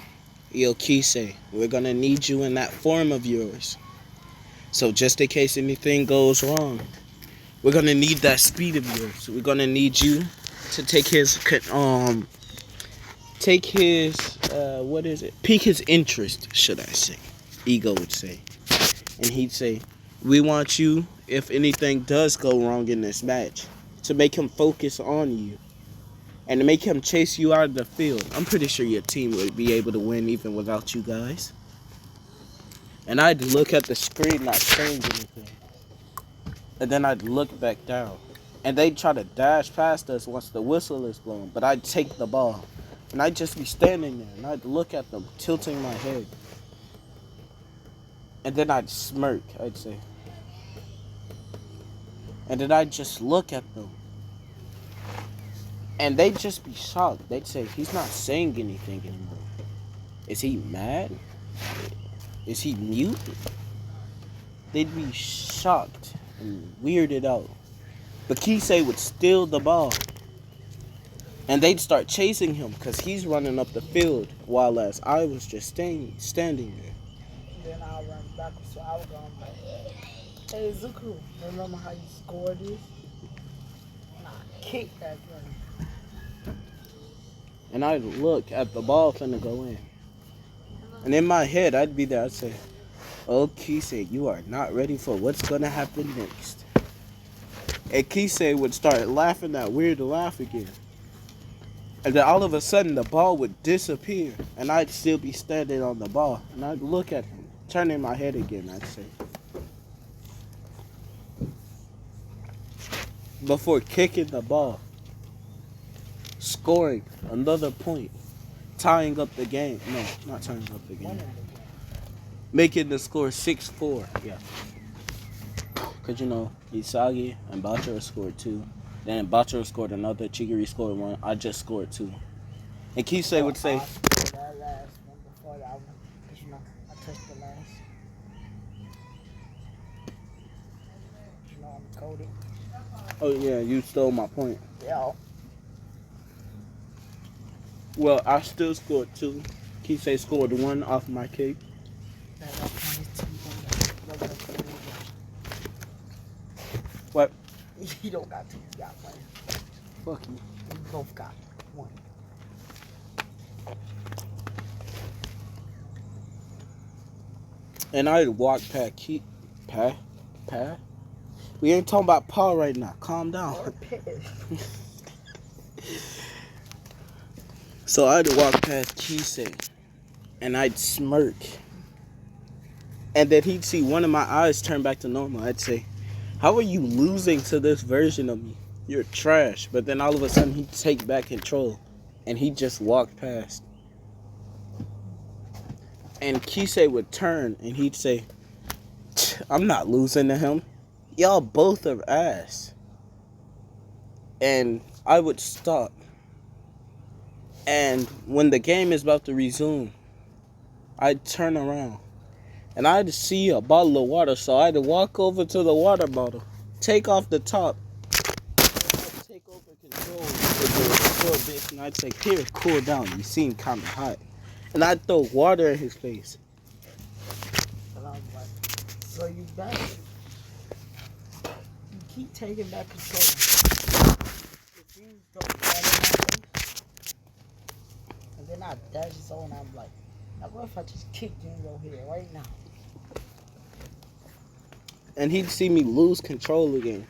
Yo, Kisei, we're going to need you in that form of yours. So just in case anything goes wrong, we're going to need that speed of yours. We're going to need you to take his, pique his interest, should I say. Ego would say. And he'd say, we want you, if anything does go wrong in this match, to make him focus on you. And to make him chase you out of the field. I'm pretty sure your team would be able to win even without you guys. And I'd look at the screen, not saying anything. And then I'd look back down. And they'd try to dash past us once the whistle is blown. But I'd take the ball. And I'd just be standing there. And I'd look at them, tilting my head. And then I'd smirk, I'd say. And then I'd just look at them. And they'd just be shocked. They'd say, he's not saying anything anymore. Is he mad? Is he mute? They'd be shocked and weirded out. But Kisei would steal the ball. And they'd start chasing him because he's running up the field while as I was just standing there. Then I'll run backwards, so I was going like, hey, Zuku, remember how you scored this? Nah, kick that gun. And I'd look at the ball finna go in. And in my head, I'd be there, I'd say, oh, Kisei, you are not ready for what's gonna happen next. And Kisei would start laughing that weird laugh again. And then all of a sudden, the ball would disappear. And I'd still be standing on the ball. And I'd look at him, turning my head again, I'd say. Before kicking the ball. Scoring another point, tying up the game. No, not tying up the game. Making the score 6-4. Yeah. Because, you know, Isagi and Bachara scored 2. Then Bachara scored another. Chigiri scored 1. I just scored 2. And Kisei would say, I scored that last one before that one. Because, you know, I touched the last. You know, I'm coding. oh, yeah, you stole my point. Yeah. Well, I still scored 2. Kisei scored 1 off my kick. What? You don't got 2, you got 1. Fuck you. We both got 1. And I'd walk past Pa? We ain't talking about Pa right now. Calm down. Or piss. So I'd walk past Kisei, and I'd smirk. And then he'd see one of my eyes turn back to normal. I'd say, how are you losing to this version of me? You're trash. But then all of a sudden, he'd take back control, and he'd just walk past. And Kisei would turn, and he'd say, I'm not losing to him. Y'all both are ass. And I would stop. And when the game is about to resume, I'd turn around. And I'd see a bottle of water, so I'd walk over to the water bottle, take off the top, I'd take over control with the for a bit, and I'd say, here, cool down, you seem kind of hot. And I'd throw water in his face. And I was like, so you back? You keep taking back control. If you throw water in my face, and then I dash his own, I'm like, now what if I just kick you in your head right now? And he'd see me lose control again.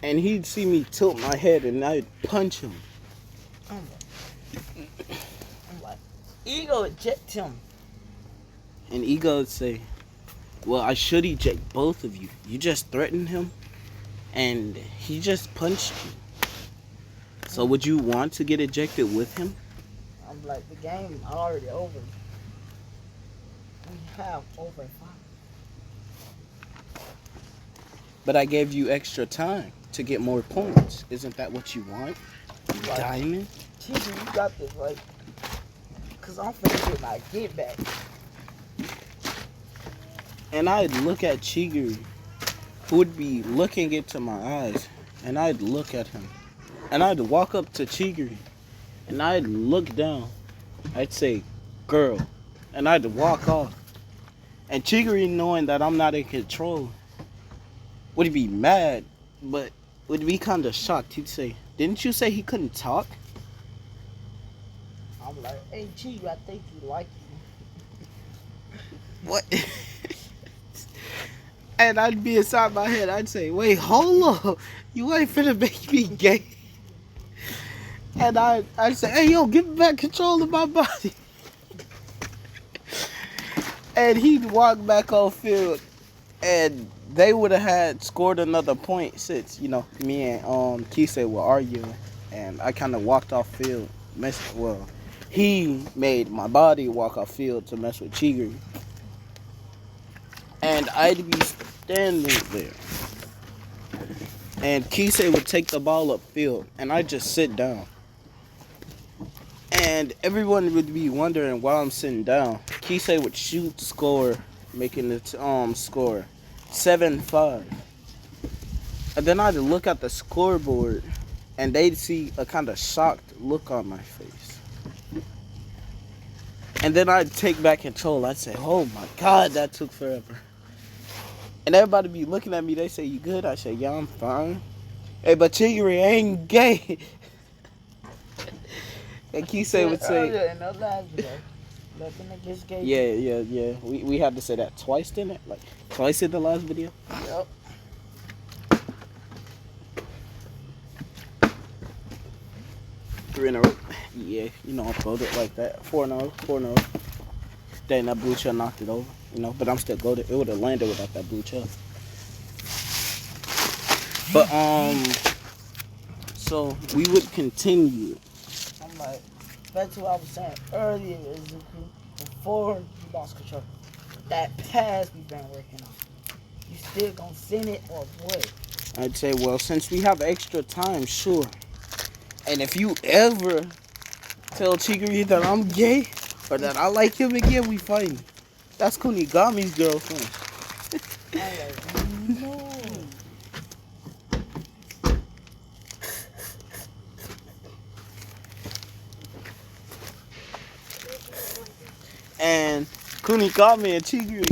And he'd see me tilt my head, and I'd punch him. I'm like, Ego eject him. And Ego would say, well, I should eject both of you. You just threatened him, and he just punched you. So would you want to get ejected with him? I'm like, the game already over. We have over 5. But I gave you extra time to get more points. Isn't that what you want? Like, Diamond? Teacher, you got this, right? Because I'm finna get my get back. And I'd look at Chigiri, who would be looking into my eyes, and I'd look at him. And I'd walk up to Chigiri, and I'd look down. I'd say, girl. And I'd walk off. And Chigiri, knowing that I'm not in control, would be mad, but would be kind of shocked. He'd say, didn't you say he couldn't talk? I'm like, hey, Chigu, I think you like you. What? And I'd be inside my head. I'd say, wait, hold up. You ain't finna make me gay. And I'd say, hey, yo, give me back control of my body. And he'd walk back on field. And they would have had scored another point since, you know, me and Kisei were arguing. And I kind of walked off field. Well, he made my body walk off field to mess with Chigiri. And I'd be standing there. And Kisei would take the ball upfield. And I'd just sit down. And everyone would be wondering why I'm sitting down. Kisei would shoot, score, making the score 7-5. And then I'd look at the scoreboard, and they'd see a kind of shocked look on my face. And then I'd take back control. I'd say, oh my God, that took forever. And everybody be looking at me. They say, you good? I say, yeah, I'm fine. Hey, but Chigiri ain't gay. And Kisei would say, yeah. We had to say that twice, didn't it? Like twice in the last video. Yep. 3 in a row. Yeah, you know, I folded it like that. 4-0, 4-0. Then that blue shell knocked it over, you know. But I'm still goated. It would have landed without that blue shell. But so we would continue. I'm like, back to what I was saying earlier, Izuku, before you lost control. That pass we've been working on. You still gonna send it or what? I'd say, well, since we have extra time, sure. And if you ever tell Chigiri that I'm gay or that I like him again, we fighting. That's Kunigami's girlfriend. I'm like, no. And Kunigami and Chigiri,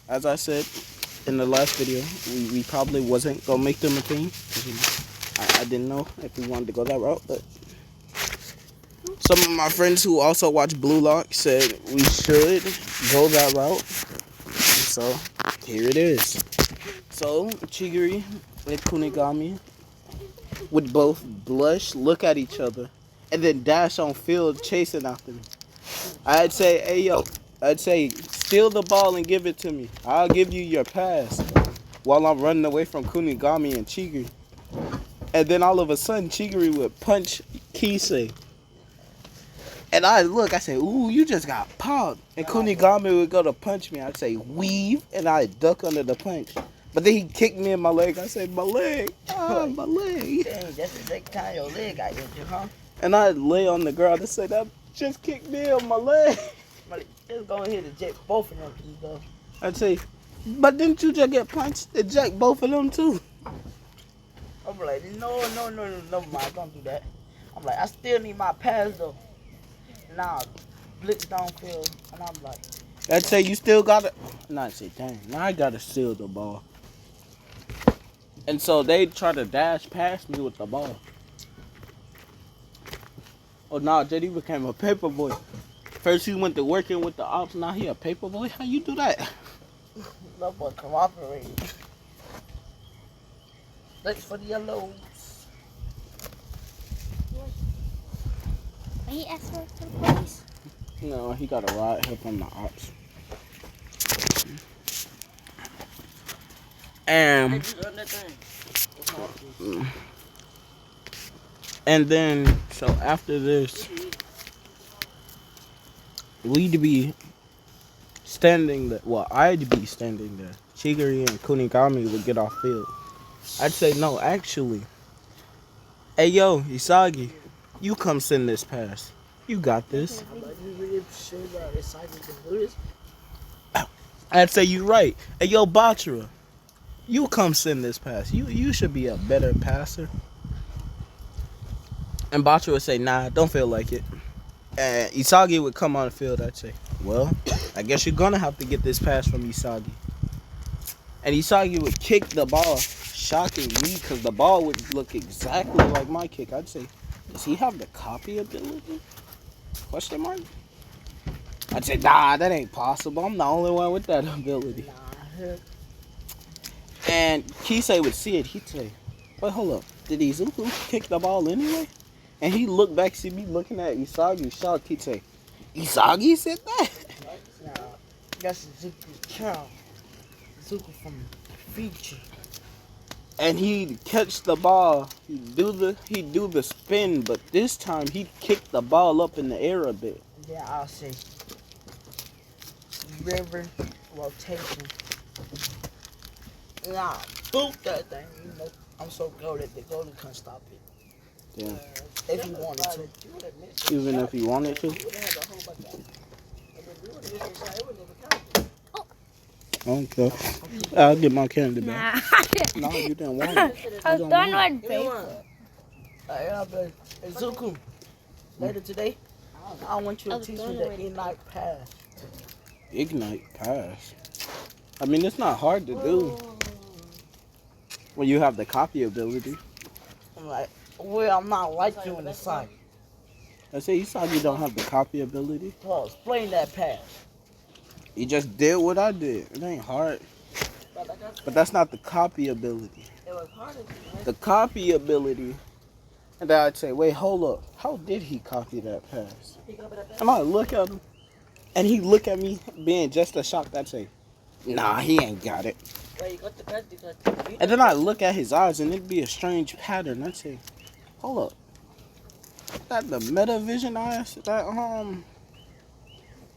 as I said in the last video, we probably wasn't gonna make them a team. I didn't know if we wanted to go that route, but some of my friends who also watch Blue Lock said we should go that route. So here it is. So Chigiri and Kunigami would both blush, look at each other, and then dash on field chasing after me. I'd say, hey yo, I'd say, steal the ball and give it to me. I'll give you your pass while I'm running away from Kunigami and Chigiri. And then all of a sudden, Chigiri would punch Kisei. And I'd look, I say, ooh, you just got popped. And Kunigami would go to punch me. I'd say, weave, and I'd duck under the punch. But then he kicked me in my leg. I said, my leg, my leg. Dang, that's the second time your leg got injured, huh? And I'd lay on the ground and say, that just kicked me in my leg. Just go ahead and eject both of them, Ego. I'd say, but didn't you just get punched? Eject both of them too. I'm like, no, man, don't do that. I'm like, I still need my pass though. Now, blitz downfield, and I'm like, I'd say you still gotta, not say, dang, now I gotta steal the ball. And so they try to dash past me with the ball. Oh no, JD became a paper boy. First he went to working with the ops, now he a paper boy? How you do that? that boy cooperating. Thanks for the yellows. He asked for the police. No, he got a ride help on the ops. And then so after this, we'd be standing there. Well, I'd be standing there. Chigiri and Kunigami would get off field. I'd say no, actually. Hey yo, Isagi, you come send this pass. You got this. I'd say you right. Hey yo, Bachira, you come send this pass. You should be a better passer. And Bachira would say, nah, don't feel like it. And Isagi would come on the field. I'd say, well, I guess you're gonna have to get this pass from Isagi. And Isagi would kick the ball, shocking me, because the ball would look exactly like my kick. I'd say, does he have the copy ability? Question mark? I'd say, nah, that ain't possible. I'm the only one with that ability. And Kisei would see it. He'd say, wait, hold up. Did Izuku kick the ball anyway? And he looked back, see me looking at Isagi, shocked. He'd say, Isagi said that? Nah, that's Zuku's child. Zuku from the future. And he'd catch the ball. He'd do the spin, but this time he'd kick the ball up in the air a bit. Yeah, I'll say river rotation. Nah, boot that thing. You know, I'm so good that the golden can't stop it. Yeah. If he wanted to. Even if he wanted to. Okay. I'll get my candy back. Nah. No, you didn't want it. I was throwing my paper. Yeah, but Zuku, later today, I want you to teach me the Ignite pass. Ignite pass. I mean, it's not hard to do when you have the copy ability. I'm like, well, I'm not like you in the side. I say Isagi don't have the copy ability. Paul, explain that pass. He just did what I did. It ain't hard. But that's not the copy ability. It was harder. The copy ability. And then I'd say, wait, hold up. How did he copy that pass? And I look at him. And he look at me being just as shocked. I'd say, nah, he ain't got it. And then I look at his eyes and it'd be a strange pattern. I'd say, hold up. Is that the meta vision eyes that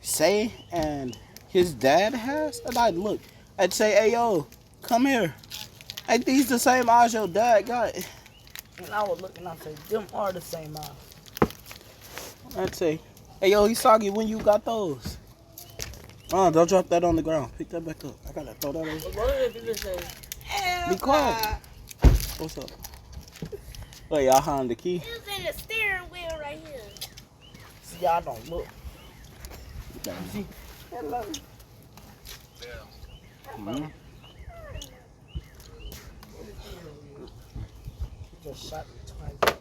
Say and his dad has? And I'd look. I'd say, hey yo, come here. Ain't these the same eyes your dad got? And I was looking, I said, them are the same eyes. I'd say, hey yo, Hisagi, when you got those? Don't drop that on the ground. Pick that back up. I gotta throw that over. Be quiet. What's up? Oh, y'all found the key. It's in the steering wheel right here. See, y'all don't look. See? Hello. Mhm. Just shot me twice.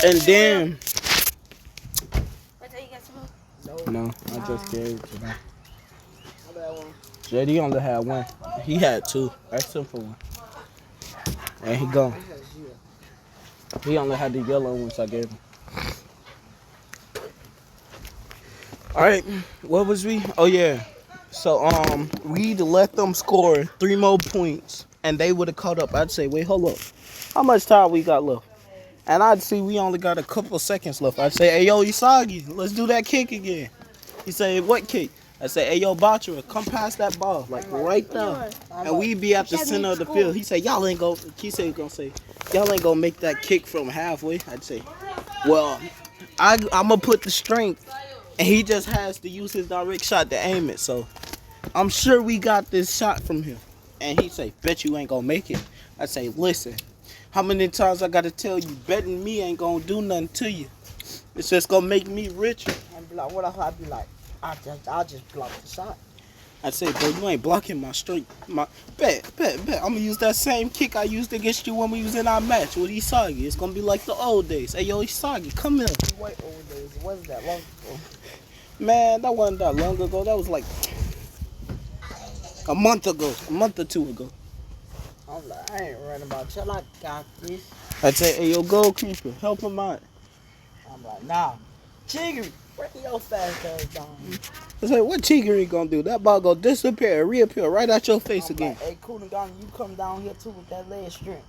And then, Wait till you get some. no, I just gave it to him. JD only had one. He had two. Ask him for one. And he gone. He only had the yellow ones I gave him. Alright, what was we? Oh yeah. So we'd let them score 3 more points and they would have caught up. I'd say, wait, hold up. How much time we got left? And I'd see we only got a couple seconds left. I'd say, hey yo, Isagi, let's do that kick again. He say, what kick? I say, hey yo, Bachira, come past that ball, like right there. And we'd be at the center of the field. He say, y'all ain't gonna. He say, gonna say, y'all ain't gonna make that kick from halfway. I'd say, well, I'm gonna put the strength, and he just has to use his direct shot to aim it. So I'm sure we got this shot from him. And he say, bet you ain't gonna make it. I say, listen, how many times I gotta tell you, betting me ain't gonna do nothing to you. It's just gonna make me richer. I'd be like, what if I'd be like, I'll just block the shot. I say, bro, you ain't blocking my straight. Bet. I'm gonna use that same kick I used against you when we was in our match with Isagi. It's gonna be like the old days. Hey, yo, Isagi, come here. What old days? Wasn't that long ago? Man, that wasn't that long ago. That was like a month or two ago. I'm like, I ain't running about till I got this. I'd say, hey, yo, goalkeeper, help him out. I'm like, nah. Chiggery, bring your fast ass down. I said, what Chiggery gonna do? That ball gonna disappear and reappear right at your face I'm again. like, hey, Cooligan, you come down here too with that leg strength.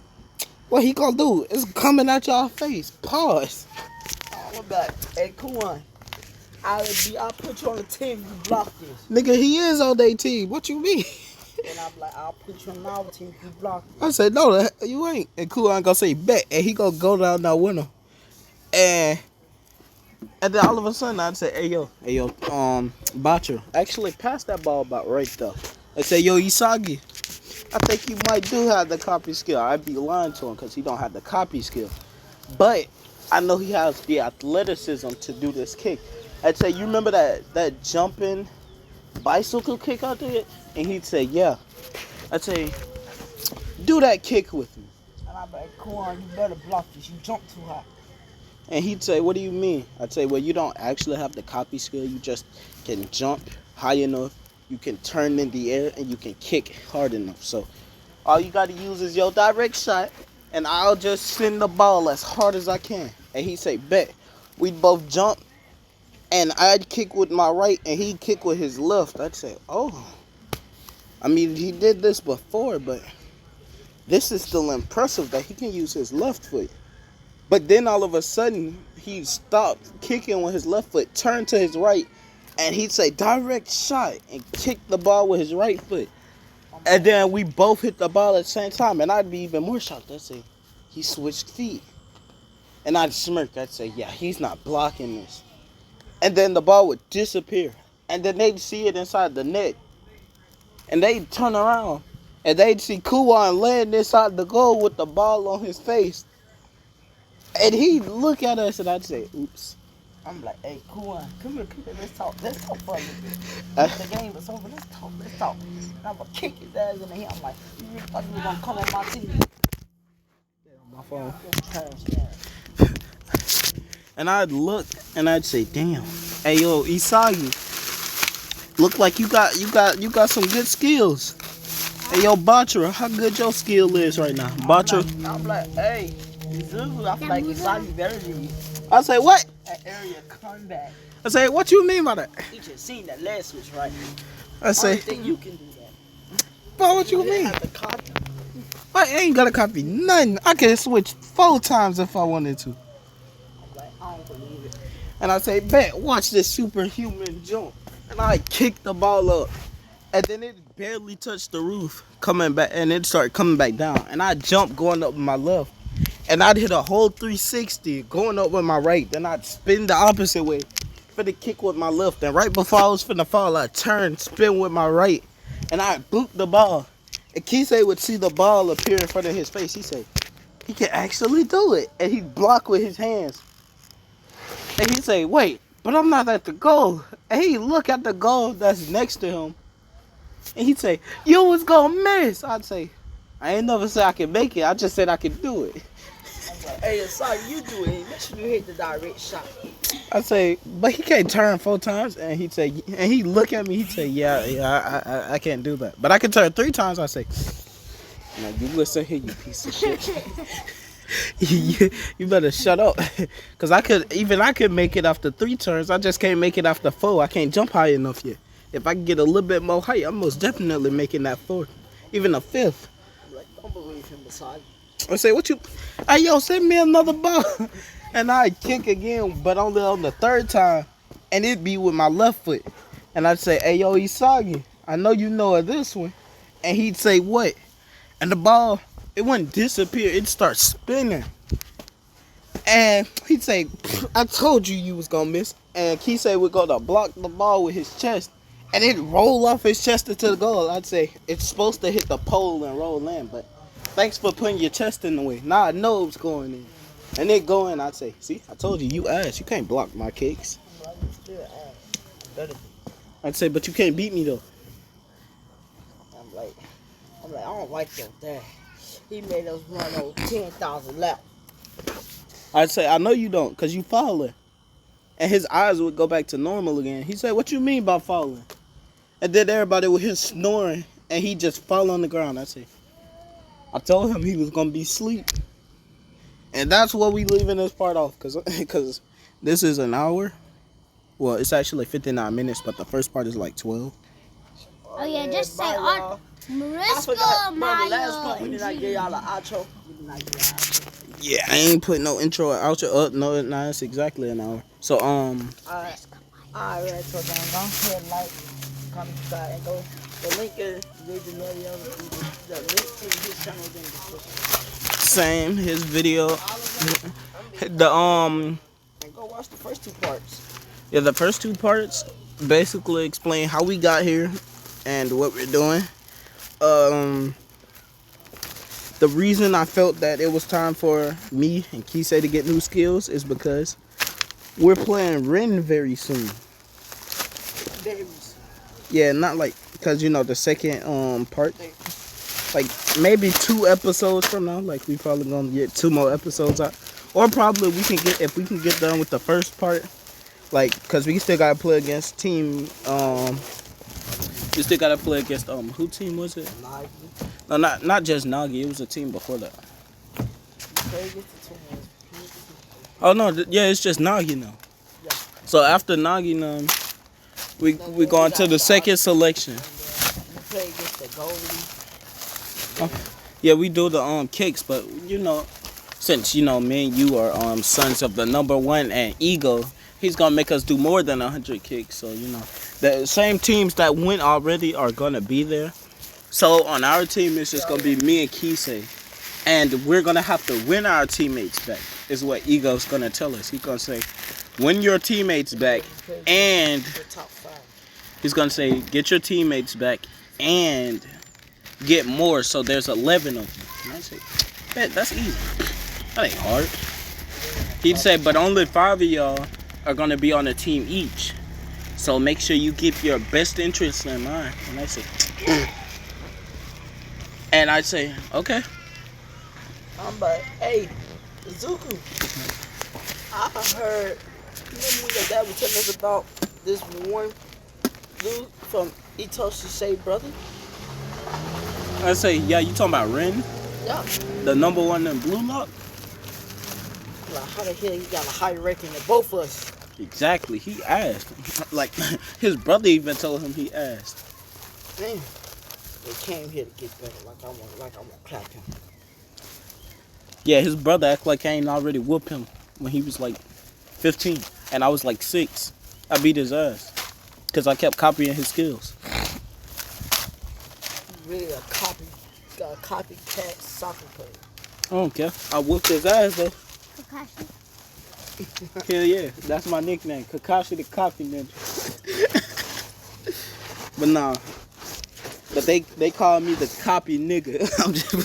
What he gonna do? It's coming at y'all face. Pause. I'm like, hey, Kuan, I'll put you on the team. You block this. Nigga, he is on their team. What you mean? And I'm like, I'll put you on our team. You block this. I said, no, you ain't. And Kuan gonna say, bet. And he gonna go down that window. And then all of a sudden, I'd say, hey, yo, Bacho, actually pass that ball about right there. I say, yo, Isagi, I think you might do have the copy skill. I'd be lying to him because he don't have the copy skill. But I know he has the athleticism to do this kick. I'd say, you remember that jumping bicycle kick out there? And he'd say, yeah. I'd say, do that kick with me. And I'm like, Kuan, you better block this. You jump too high. And he'd say, what do you mean? I'd say, well, you don't actually have the copy skill. You just can jump high enough. You can turn in the air and you can kick hard enough. So all you got to use is your direct shot and I'll just send the ball as hard as I can. And he'd say, bet. We'd both jump and I'd kick with my right and he'd kick with his left. I'd say, oh. I mean, he did this before, but this is still impressive that he can use his left foot. But then all of a sudden, he stopped kicking with his left foot, turned to his right, and he'd say, direct shot, and kick the ball with his right foot. And then we both hit the ball at the same time, and I'd be even more shocked. I'd say, he switched feet. And I'd smirk. I'd say, yeah, he's not blocking this. And then the ball would disappear. And then they'd see it inside the net. And they'd turn around, and they'd see Kuwan laying inside the goal with the ball on his face. And he'd look at us and I'd say, oops. I'm like, hey, Kuan, come here, let's talk for a little bit. The game is over, let's talk. And I'm gonna kick his ass in the head. I'm like, you really thought you were gonna come on my team? My phone. And I'd look and I'd say, damn. Hey yo, Isagi. Look like you got some good skills. Hey yo, Bachara, how good your skill is right now? Bachara. I'm like, hey. Zuzu, I feel like Isagi better than you. I say, what? That area comeback. I say, what you mean by that? You just seen that leg switch right. I say, think you can do that. but what you mean? Have to copy. I ain't gotta copy nothing. I can switch 4 times if I wanted to. I'm like, I don't believe it. And I say, bet, watch this superhuman jump. And I kick the ball up. And then it barely touched the roof coming back, and it started coming back down. And I jumped going up with my left. And I'd hit a whole 360 going up with my right. Then I'd spin the opposite way for the kick with my left. And right before I was finna fall, I'd turn, spin with my right. And I'd boot the ball. And Kisei would see the ball appear in front of his face. He said, he can actually do it. And he'd block with his hands. And he'd say, wait, but I'm not at the goal. And he'd look at the goal that's next to him. And he'd say, you was gonna miss. I'd say, I ain't never said I could make it. I just said I could do it. Like, hey, sorry, you do it. Make sure you hit the direct shot. I say, but he can't turn 4 times. And he'd say, and he'd look at me. He'd say, yeah, I can't do that. But I can turn 3 times. I say, now you listen here, you piece of shit. you better shut up. Cause I could make it after 3 turns. I just can't make it after 4. I can't jump high enough yet. If I can get a little bit more height, I'm most definitely making that 4th, even a 5th. Like, don't believe him beside. I say, what you, hey yo, send me another ball. And I'd kick again, but only on the 3rd time. And it'd be with my left foot. And I'd say, hey yo, Isagi, I know you know of this one. And he'd say, what? And the ball, it wouldn't disappear, it'd start spinning. And he'd say, I told you was gonna miss. And Kisei would go to block the ball with his chest. And it'd roll off his chest into the goal. I'd say, it's supposed to hit the pole and roll in, but thanks for putting your chest in the way. Now I know it's going in. And it go in, I'd say, see, I told you, you ass. You can't block my kicks. I'm like, you still ass. Better. I'd say, but you can't beat me, though. I'm like, I don't like your dad. He made us run over 10,000 laps. I'd say, I know you don't, because you falling. And his eyes would go back to normal again. He said, what you mean by falling? And then everybody would hear snoring, and he'd just fall on the ground. I'd say, I told him he was going to be asleep. And that's what we leaving this part off, because This is an hour. Well, it's actually 59 minutes, but the first part is like 12. Oh yeah, just say bye, y'all. I Mariska, forgot, bro, the last part, we Maya, did not give y'all an outro. We did not give y'all an outro. Yeah, I ain't put no intro or outro up. No, it's exactly an hour. So, Alright, so then go ahead, like, comment, subscribe, and go. The link is Ninjameliodaku. The link to his channel is in the description. same, his video. And go watch the first 2 parts. The first 2 parts basically explain how we got here and what we're doing. The reason I felt that it was time for me and Kisei to get new skills is because we're playing Ren very soon. Babies. Yeah, not like, because the second part, like maybe 2 episodes from now, like we probably gonna get 2 more episodes out, or probably we can get, if we can get done with the first part, like, because we still gotta play against team we still gotta play against who team was it? Nagi. No, not just Nagi, it was a team before that. Play against the twins. Oh no, yeah, it's just Nagi now. Yeah. So after Nagi now, we going to the second selection. We play against the Goldie. Yeah, we do the kicks, but since me and you are sons of the number 1 and Ego, he's gonna make us do more than 100 kicks. So the same teams that went already are gonna be there. So on our team, it's just gonna be me and Kisei, and we're gonna have to win our teammates back. Is what Ego's gonna tell us. He's gonna say, win your teammates back, and The top 5. he's gonna say, get your teammates back and get more. So there's 11 of them. And I say, man, that's easy. That ain't hard. He'd say, but only 5 of y'all are gonna be on a team each. So make sure you keep your best interests in mind. And I say, and I'd say, okay. I'm like, hey, Zuku. I heard, remember when your dad was telling us about this one dude from Itoshi Shea brother? I say, yeah, you talking about Ren? Yeah. The number 1 in Blue Lock? Like, how the hell he got a high ranking than both of us? Exactly. He asked. Like, his brother even told him he asked. Man, they came here to get better. Like I want to clap him. Yeah, his brother act like I ain't already whooped him when he was like 15. And I was like 6. I beat his ass. Because I kept copying his skills. Really a copycat soccer player. I don't care. I whooped his ass though. Kakashi. Hell yeah. That's my nickname. Kakashi the Copy Ninja. But nah. But they call me the copy nigga. I'm just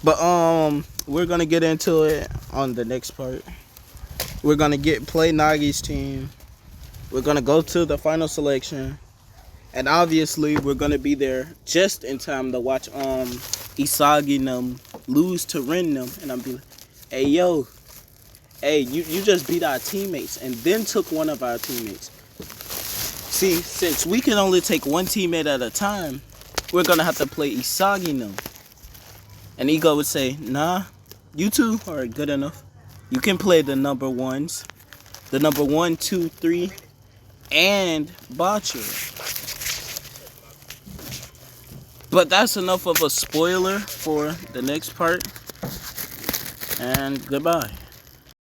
But we're gonna get into it on the next part. We're gonna play Nagi's team. We're gonna go to the final selection, and obviously we're gonna be there just in time to watch Isagi them lose to Ren them, and I'm be like, hey yo, hey you just beat our teammates and then took one of our teammates. See, since we can only take one teammate at a time, we're gonna have to play Isagi them. And Ego would say, nah, you two are good enough. You can play the number 1s. The number 1, 2, 3, and Botcher. But that's enough of a spoiler for the next part. And goodbye.